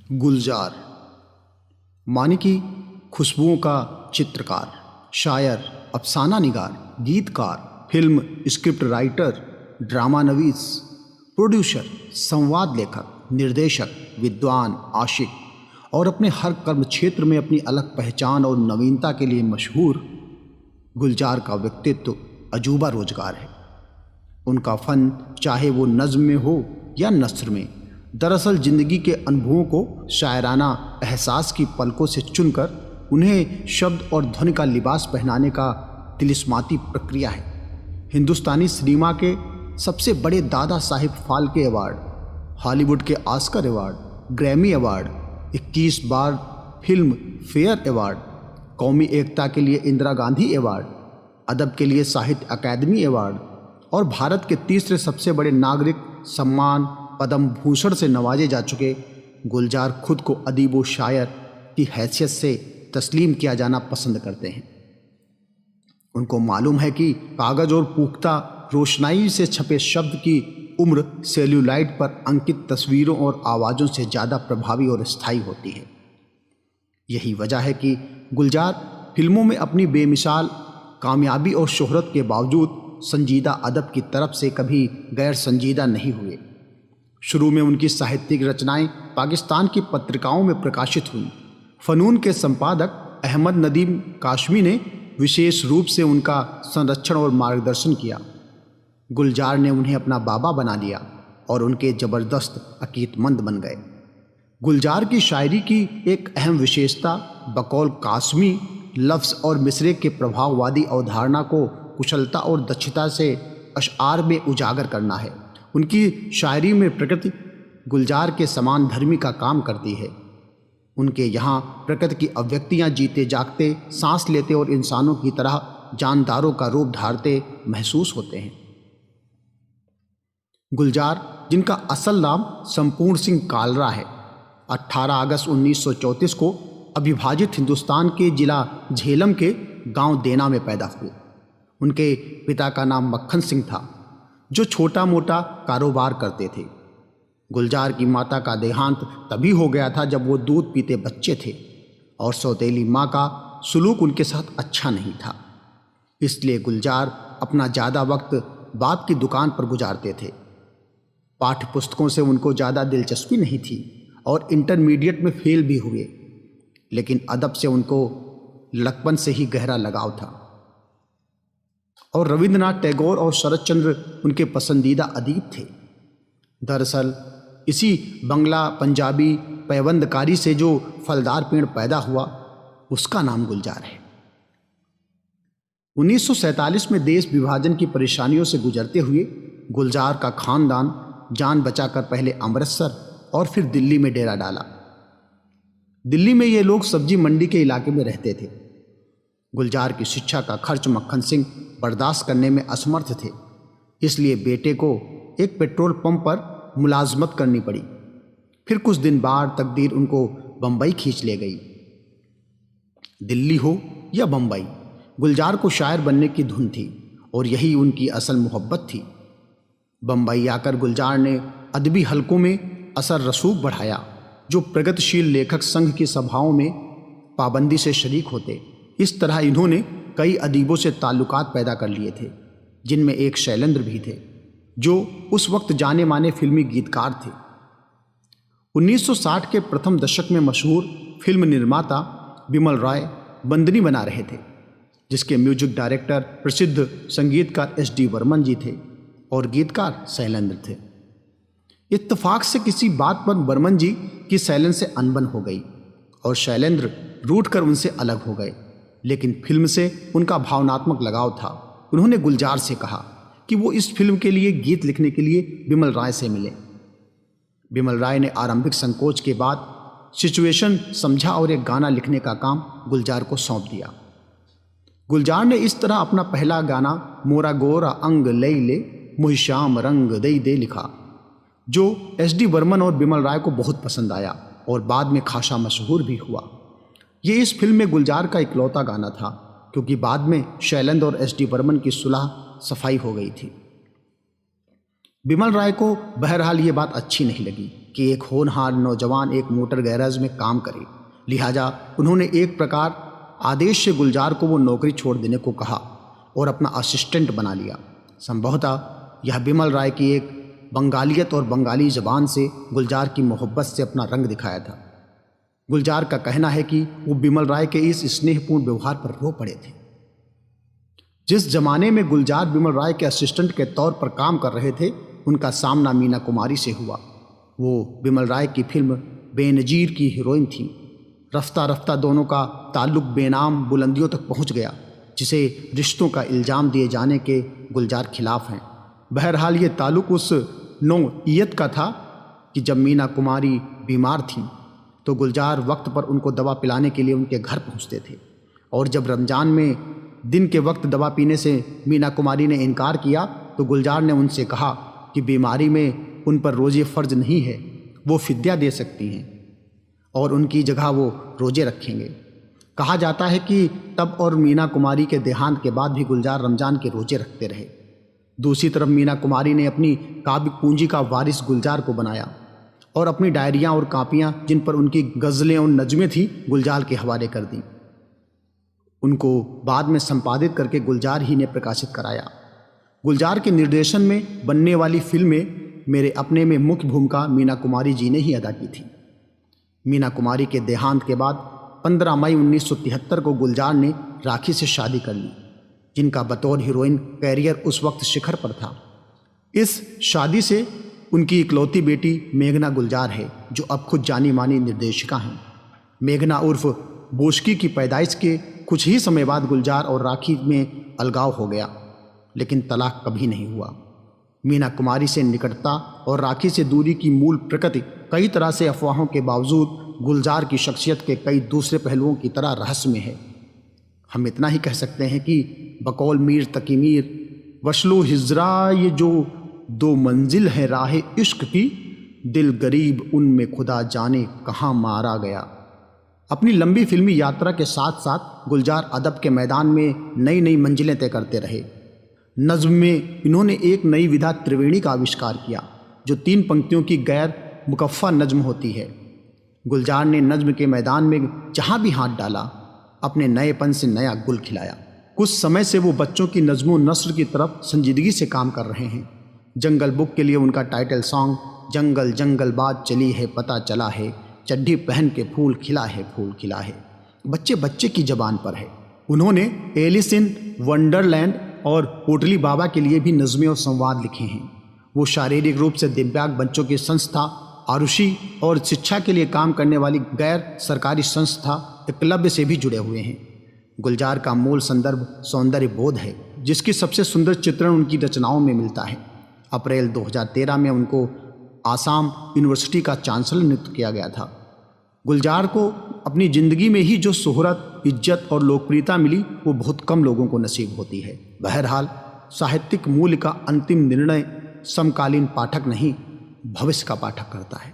गुलजार मानी की खुशबुओं का चित्रकार, शायर, अफसाना निगार, गीतकार, फिल्म स्क्रिप्ट राइटर, ड्रामा नवीस, प्रोड्यूसर, संवाद लेखक, निर्देशक, विद्वान, आशिक और अपने हर कर्म क्षेत्र में अपनी अलग पहचान और नवीनता के लिए मशहूर गुलजार का व्यक्तित्व अजूबा रोजगार है। उनका फन चाहे वो नज्म में हो या नस्र में, दरअसल जिंदगी के अनुभवों को शायराना एहसास की पलकों से चुनकर उन्हें शब्द और ध्वनि का लिबास पहनाने का तिलिस्माती प्रक्रिया है। हिंदुस्तानी सिनेमा के सबसे बड़े दादा साहिब फाल्के अवार्ड, हॉलीवुड के ऑस्कर अवार्ड, ग्रैमी अवार्ड, 21 बार फिल्म फेयर अवार्ड, कौमी एकता के लिए इंदिरा गांधी अवार्ड, अदब के लिए साहित्य अकादमी अवार्ड और भारत के तीसरे सबसे बड़े नागरिक सम्मान पद्म भूषण से नवाजे जा चुके गुलजार खुद को अदीब व शायर की हैसियत से तस्लीम किया जाना पसंद करते हैं। उनको मालूम है कि कागज और पुख्ता रोशनाई से छपे शब्द की उम्र सेल्यूलाइड पर अंकित तस्वीरों और आवाज़ों से ज़्यादा प्रभावी और स्थायी होती है। यही वजह है कि गुलजार फिल्मों में अपनी बेमिसाल कामयाबी और शोहरत के बावजूद संजीदा अदब की तरफ से कभी गैर संजीदा नहीं हुए। शुरू में उनकी साहित्यिक रचनाएं पाकिस्तान की पत्रिकाओं में प्रकाशित हुईं। फ़नून के संपादक अहमद नदीम काशमी ने विशेष रूप से उनका संरक्षण और मार्गदर्शन किया। गुलजार ने उन्हें अपना बाबा बना लिया और उनके ज़बरदस्त अकीदमंद बन गए। गुलजार की शायरी की एक अहम विशेषता बकौल कासमी लफ्ज़ और मिसरे के प्रभाववादी अवधारणा को कुशलता और दक्षता से अशआर में उजागर करना है। उनकी शायरी में प्रकृति गुलजार के समान धर्मी का काम करती है। उनके यहाँ प्रकृति की अभिव्यक्तियाँ जीते जागते, सांस लेते और इंसानों की तरह जानदारों का रूप धारते महसूस होते हैं। गुलजार, जिनका असल नाम संपूर्ण सिंह कालरा है, 18 अगस्त 1934 को अविभाजित हिंदुस्तान के जिला झेलम के गांव देना में पैदा हुए। उनके पिता का नाम मक्खन सिंह था, जो छोटा मोटा कारोबार करते थे। गुलजार की माता का देहांत तभी हो गया था जब वो दूध पीते बच्चे थे और सौतेली माँ का सुलूक उनके साथ अच्छा नहीं था। इसलिए गुलजार अपना ज़्यादा वक्त बाप की दुकान पर गुजारते थे। पाठ्य पुस्तकों से उनको ज़्यादा दिलचस्पी नहीं थी और इंटरमीडिएट में फेल भी हुए, लेकिन अदब से उनको लड़कपन से ही गहरा लगाव था और रविंद्रनाथ टैगोर और शरद चंद्र उनके पसंदीदा अदीब थे। दरअसल इसी बंगला पंजाबी पैवंदकारी से जो फलदार पेड़ पैदा हुआ, उसका नाम गुलजार है। 1947 में देश विभाजन की परेशानियों से गुजरते हुए गुलजार का खानदान जान बचाकर पहले अमृतसर और फिर दिल्ली में डेरा डाला। दिल्ली में ये लोग सब्जी मंडी के इलाके में रहते थे। गुलजार की शिक्षा का खर्च मक्खन सिंह बर्दाश्त करने में असमर्थ थे, इसलिए बेटे को एक पेट्रोल पंप पर मुलाजमत करनी पड़ी। फिर कुछ दिन बाद तकदीर उनको बम्बई खींच ले गई। दिल्ली हो या बम्बई, गुलजार को शायर बनने की धुन थी और यही उनकी असल मोहब्बत थी। बम्बई आकर गुलजार ने अदबी हलकों में असर रसूख बढ़ाया, जो प्रगतिशील लेखक संघ की सभाओं में पाबंदी से शरीक होते। इस तरह इन्होंने कई अदीबों से ताल्लुकात पैदा कर लिए थे, जिनमें एक शैलेंद्र भी थे, जो उस वक्त जाने माने फिल्मी गीतकार थे। 1960 के प्रथम दशक में मशहूर फिल्म निर्माता बिमल रॉय बंदनी बना रहे थे, जिसके म्यूजिक डायरेक्टर प्रसिद्ध संगीतकार SD बर्मन जी थे और गीतकार शैलेंद्र थे। इत्तेफाक से किसी बात पर बर्मन जी की शैलेंद्र से अनबन हो गई और शैलेंद्र रूठ कर उनसे अलग हो गए, लेकिन फिल्म से उनका भावनात्मक लगाव था। उन्होंने गुलजार से कहा कि वो इस फिल्म के लिए गीत लिखने के लिए बिमल राय से मिले। बिमल राय ने आरंभिक संकोच के बाद सिचुएशन समझा और एक गाना लिखने का काम गुलजार को सौंप दिया। गुलजार ने इस तरह अपना पहला गाना मोरा गोरा अंग लई ले मुहि श्याम रंग दई दे लिखा, जो SD बर्मन और बिमल राय को बहुत पसंद आया और बाद में खासा मशहूर भी हुआ। ये इस फिल्म में गुलजार का इकलौता गाना था, क्योंकि बाद में शैलेंद्र और SD बर्मन की सुलह सफाई हो गई थी। बिमल राय को बहरहाल ये बात अच्छी नहीं लगी कि एक होनहार नौजवान एक मोटर गैराज में काम करे। लिहाजा उन्होंने एक प्रकार आदेश से गुलजार को वो नौकरी छोड़ देने को कहा और अपना असिस्टेंट बना लिया। संभवतः यह बिमल राय की एक बंगालियत और बंगाली ज़बान से गुलजार की मोहब्बत से अपना रंग दिखाया था। गुलजार का कहना है कि वो बिमल राय के इस स्नेहपूर्ण व्यवहार पर रो पड़े थे। जिस जमाने में गुलजार बिमल राय के असिस्टेंट के तौर पर काम कर रहे थे, उनका सामना मीना कुमारी से हुआ। वो बिमल राय की फिल्म बेनजीर की हीरोइन थी। रफ्ता रफ्ता दोनों का ताल्लुक बेनाम बुलंदियों तक पहुंच गया, जिसे रिश्तों का इल्ज़ाम दिए जाने के गुलजार खिलाफ हैं। बहरहाल ये ताल्लुक उस नौइयत का था कि जब मीना कुमारी बीमार थीं तो गुलजार वक्त पर उनको दवा पिलाने के लिए उनके घर पहुंचते थे, और जब रमज़ान में दिन के वक्त दवा पीने से मीना कुमारी ने इनकार किया तो गुलजार ने उनसे कहा कि बीमारी में उन पर रोज़े फ़र्ज नहीं है, वो फिद्या दे सकती हैं और उनकी जगह वो रोज़े रखेंगे। कहा जाता है कि तब और मीना कुमारी के देहांत के बाद भी गुलजार रमज़ान के रोज़े रखते रहे। दूसरी तरफ मीना कुमारी ने अपनी काव्य पूंजी का वारिस गुलजार को बनाया और अपनी डायरियाँ और कापियाँ, जिन पर उनकी गज़लें और नज़में थीं, गुलजार के हवाले कर दी। उनको बाद में संपादित करके गुलजार ही ने प्रकाशित कराया। गुलजार के निर्देशन में बनने वाली फिल्में मेरे अपने में मुख्य भूमिका मीना कुमारी जी ने ही अदा की थी। मीना कुमारी के देहांत के बाद 15 मई 1973 को गुलजार ने राखी से शादी कर ली, जिनका बतौर हीरोइन कैरियर उस वक्त शिखर पर था। इस शादी से उनकी इकलौती बेटी मेघना गुलजार है, जो अब खुद जानी मानी निर्देशिका हैं। मेघना उर्फ बोशकी की पैदाइश के कुछ ही समय बाद गुलजार और राखी में अलगाव हो गया, लेकिन तलाक कभी नहीं हुआ। मीना कुमारी से निकटता और राखी से दूरी की मूल प्रकृति कई तरह से अफवाहों के बावजूद गुलजार की शख्सियत के कई दूसरे पहलुओं की तरह रहस्यमय है। हम इतना ही कह सकते हैं कि बकौल मीर तकी मीर वशलो हिजरा, ये जो दो मंजिल है राह इश्क की, दिल गरीब उनमें खुदा जाने कहाँ मारा गया। अपनी लंबी फिल्मी यात्रा के साथ साथ गुलजार अदब के मैदान में नई नई मंजिलें तय करते रहे। नज़्म में इन्होंने एक नई विधा त्रिवेणी का आविष्कार किया, जो 3 पंक्तियों की गैर मुकफ़ा नज़्म होती है। गुलजार ने नज़्म के मैदान में जहाँ भी हाथ डाला, अपने नएपन से नया गुल खिलाया। कुछ समय से वो बच्चों की नज़्म नस्र की तरफ संजीदगी से काम कर रहे हैं। जंगल बुक के लिए उनका टाइटल सॉन्ग जंगल जंगल बात चली है पता चला है, चड्ढी पहन के फूल खिला है, बच्चे बच्चे की ज़बान पर है। उन्होंने एलिस इन वंडरलैंड और पोटली बाबा के लिए भी नज़्में और संवाद लिखे हैं। वो शारीरिक रूप से दिव्यांग बच्चों की संस्था आरुषि और शिक्षा के लिए काम करने वाली गैर सरकारी संस्था एकलव्य से भी जुड़े हुए हैं। गुलजार का मूल संदर्भ सौंदर्य बोध है, जिसकी सबसे सुंदर चित्रण उनकी रचनाओं में मिलता है। अप्रैल 2013 में उनको आसाम यूनिवर्सिटी का चांसलर नियुक्त किया गया था। गुलजार को अपनी ज़िंदगी में ही जो शोहरत, इज्जत और लोकप्रियता मिली, वो बहुत कम लोगों को नसीब होती है। बहरहाल साहित्यिक मूल्य का अंतिम निर्णय समकालीन पाठक नहीं, भविष्य का पाठक करता है।